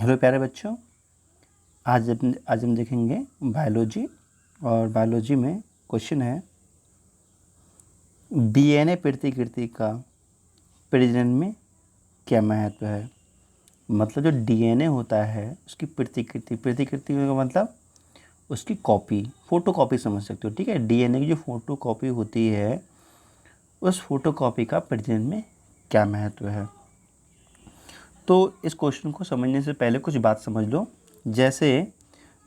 Hello प्यारे बच्चों, आज हम देखेंगे बायोलॉजी। और बायोलॉजी में क्वेश्चन है, डीएनए प्रतिकृति का प्रजनन में क्या महत्व है। मतलब जो डीएनए होता है उसकी प्रतिकृति का मतलब उसकी कॉपी, फोटोकॉपी समझ सकते हो। ठीक है, डीएनए की जो फोटोकॉपी होती है उस फोटोकॉपी का प्रजनन में क्या महत्व है। तो इस क्वेश्चन को समझने से पहले कुछ बात समझ लो। जैसे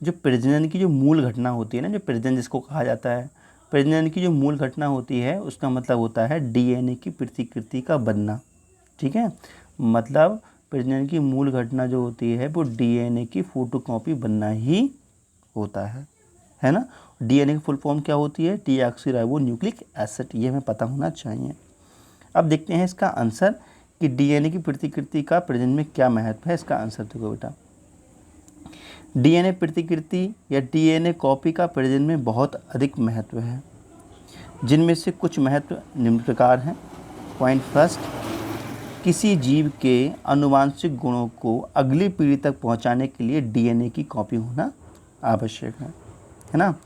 जो प्रजनन की जो मूल घटना होती है ना, जो प्रजनन जिसको कहा जाता है, प्रजनन की जो मूल घटना होती है उसका मतलब होता है डीएनए की प्रतिकृति का बनना। ठीक है, मतलब प्रजनन की मूल घटना जो होती है वो डीएनए की फोटोकॉपी बनना ही होता है ना। डीएनए की फुल फॉर्म क्या होती है? Deoxyribo nucleic acid. ये हमें पता होना चाहिए। अब देखते हैं इसका आंसर कि डीएनए की प्रतिकृति का प्रजनन में क्या महत्व है। इसका आंसर देखो बेटा, डीएनए प्रतिकृति या डीएनए कॉपी का प्रजनन में बहुत अधिक महत्व है, जिनमें से कुछ महत्व निम्न प्रकार हैं। पॉइंट फर्स्ट, किसी जीव के आनुवांशिक गुणों को अगली पीढ़ी तक पहुंचाने के लिए डीएनए की कॉपी होना आवश्यक है ना।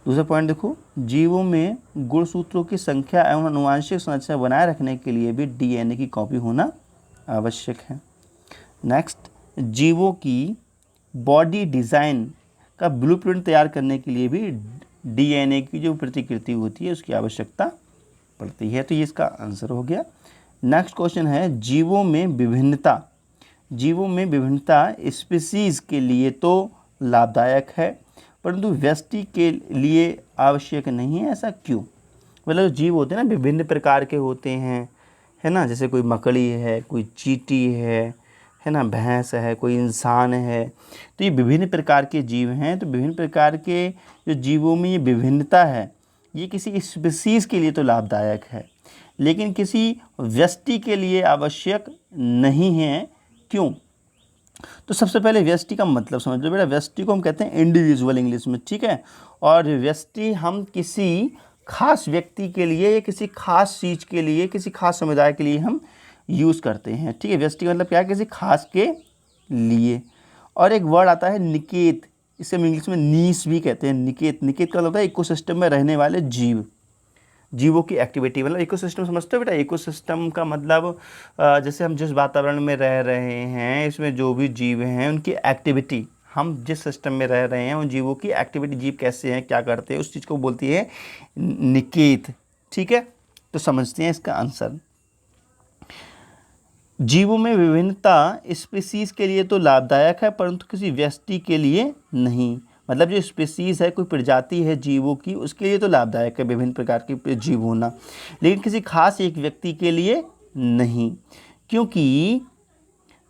दूसरा पॉइंट देखो, जीवों में गुणसूत्रों की संख्या एवं आनुवांशिक संरचना बनाए रखने के लिए भी डीएनए की कॉपी होना आवश्यक है। नेक्स्ट, जीवों की बॉडी डिज़ाइन का ब्लूप्रिंट तैयार करने के लिए भी डीएनए की जो प्रतिकृति होती है उसकी आवश्यकता पड़ती है। तो ये इसका आंसर हो गया। नेक्स्ट क्वेश्चन है, जीवों में विभिन्नता स्पीसीज़ के लिए तो लाभदायक है परंतु व्यष्टि के लिए आवश्यक नहीं है। ऐसा क्यों? मतलब जीव होते हैं ना, विभिन्न प्रकार के होते हैं, है ना। जैसे कोई मकड़ी है, कोई चींटी है ना, भैंस है, कोई इंसान है। तो ये विभिन्न प्रकार के जीव हैं। तो विभिन्न प्रकार के जो जीवों में ये विभिन्नता है, ये किसी स्पीसीज़ के लिए तो लाभदायक है लेकिन किसी व्यष्टि के लिए आवश्यक नहीं है। क्यों? तो सबसे पहले व्यष्टि का मतलब समझ लो बेटा। व्यष्टि को हम कहते हैं इंडिविजुअल इंग्लिश में, ठीक है। और व्यष्टि हम किसी खास व्यक्ति के लिए या किसी खास चीज़ के लिए, किसी खास समुदाय के लिए हम यूज़ करते हैं। ठीक है, व्यष्टि का मतलब क्या है? किसी खास के लिए। और एक वर्ड आता है निकेत, इसे हम इंग्लिश में नीश भी कहते हैं। निकेत का मतलब होता है इकोसिस्टम में रहने वाले जीवों की एक्टिविटी। मतलब इकोसिस्टम समझते हो बेटा? इकोसिस्टम का मतलब जैसे हम जिस वातावरण में रह रहे हैं, इसमें जो भी जीव हैं उनकी एक्टिविटी, हम जिस सिस्टम में रह रहे हैं उन जीवों की एक्टिविटी, जीव कैसे हैं, क्या करते हैं, उस चीज़ को बोलती है निकेत। ठीक है, तो समझते हैं इसका आंसर। जीवों में विभिन्नता स्पीसीज़ के लिए तो लाभदायक है परंतु किसी व्यष्टि के लिए नहीं। मतलब जो स्पीसीज़ है, कोई प्रजाति है जीवों की, उसके लिए तो लाभदायक है विभिन्न प्रकार के जीव होना, लेकिन किसी खास एक व्यक्ति के लिए नहीं। क्योंकि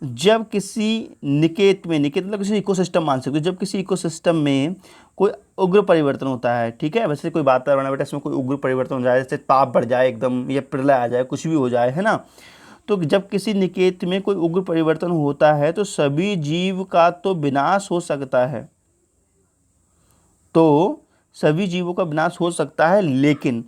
जब किसी निकेत मतलब किसी इकोसिस्टम मान सकते हो, जब किसी इकोसिस्टम में कोई उग्र परिवर्तन होता है, ठीक है, वैसे कोई वातावरण है बेटा, इसमें कोई उग्र परिवर्तन हो जाए, जैसे ताप बढ़ जाए एकदम, या प्रलय आ जाए, कुछ भी हो जाए, है ना। तो जब किसी निकेत में कोई उग्र परिवर्तन होता है तो सभी जीव का तो विनाश हो सकता है, तो सभी जीवों का विनाश हो सकता है, लेकिन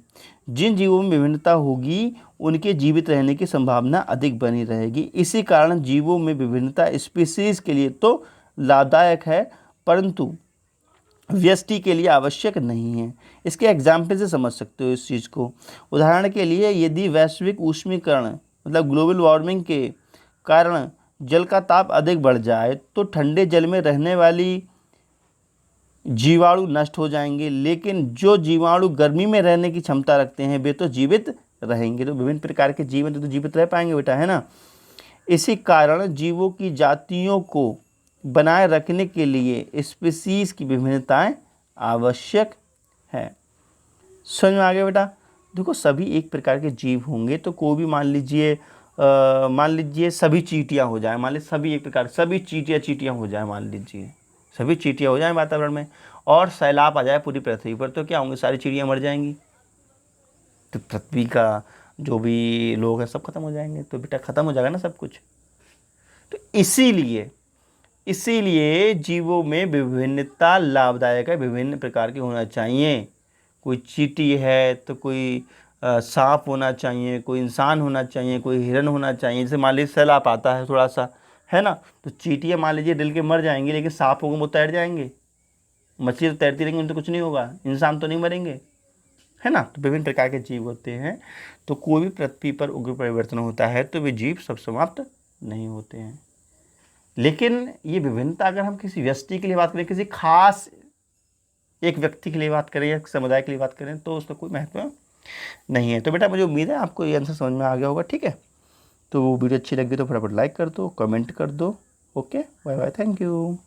जिन जीवों में विभिन्नता होगी उनके जीवित रहने की संभावना अधिक बनी रहेगी। इसी कारण जीवों में विभिन्नता स्पीसीज के लिए तो लाभदायक है परंतु व्यष्टि के लिए आवश्यक नहीं है। इसके एग्जाम्पल से समझ सकते हो इस चीज़ को। उदाहरण के लिए, यदि वैश्विक ऊष्मीकरण मतलब ग्लोबल वार्मिंग के कारण जल का ताप अधिक बढ़ जाए तो ठंडे जल में रहने वाली जीवाणु नष्ट हो जाएंगे, लेकिन जो जीवाणु गर्मी में रहने की क्षमता रखते हैं वे तो जीवित रहेंगे। तो विभिन्न प्रकार के जीव तो जीवित रह पाएंगे बेटा, है ना। इसी कारण जीवों की जातियों को बनाए रखने के लिए स्पीसीज की विभिन्नताएं आवश्यक है। समझ में आ गया बेटा? देखो, सभी एक प्रकार के जीव होंगे तो कोई भी मान लीजिए सभी चींटियां हो जाए, मान लीजिए सभी एक प्रकार, सभी चींटियां हो जाए, मान लीजिए सभी चींटियां हो जाए वातावरण में, और सैलाब आ जाए पूरी पृथ्वी पर, तो क्या होंगे? सारी चिड़ियाँ मर जाएंगी, तो पृथ्वी का जो भी लोग हैं सब खत्म हो जाएंगे। तो बेटा खत्म हो जाएगा ना सब कुछ। तो इसीलिए जीवों में विभिन्नता लाभदायक है, विभिन्न प्रकार के होना चाहिए। कोई चींटी है तो कोई सांप होना चाहिए, कोई इंसान होना चाहिए, कोई हिरन होना चाहिए। जैसे मान लीजिए सैलाब आता है थोड़ा सा, है ना। तो चींटियाँ मान लीजिए डल के मर जाएंगी, लेकिन सांप होंगे वो तैर जाएंगे, मछली तो तैरती रहेंगी, उनसे कुछ नहीं होगा, इंसान तो नहीं मरेंगे, है ना। तो विभिन्न प्रकार के जीव होते हैं। तो कोई भी पृथ्वी पर उग्र परिवर्तन होता है तो वे जीव सब समाप्त नहीं होते हैं। लेकिन ये विभिन्नता अगर हम किसी व्यक्ति के लिए बात करें, किसी खास एक व्यक्ति के लिए बात करें या समुदाय के लिए बात करें, तो उसका कोई महत्व नहीं है। तो बेटा मुझे उम्मीद है आपको ये आंसर समझ में आ गया होगा, ठीक है। तो वीडियो अच्छी लगी तो फटाफट लाइक कर दो, कमेंट कर दो। Okay, bye bye, thank you.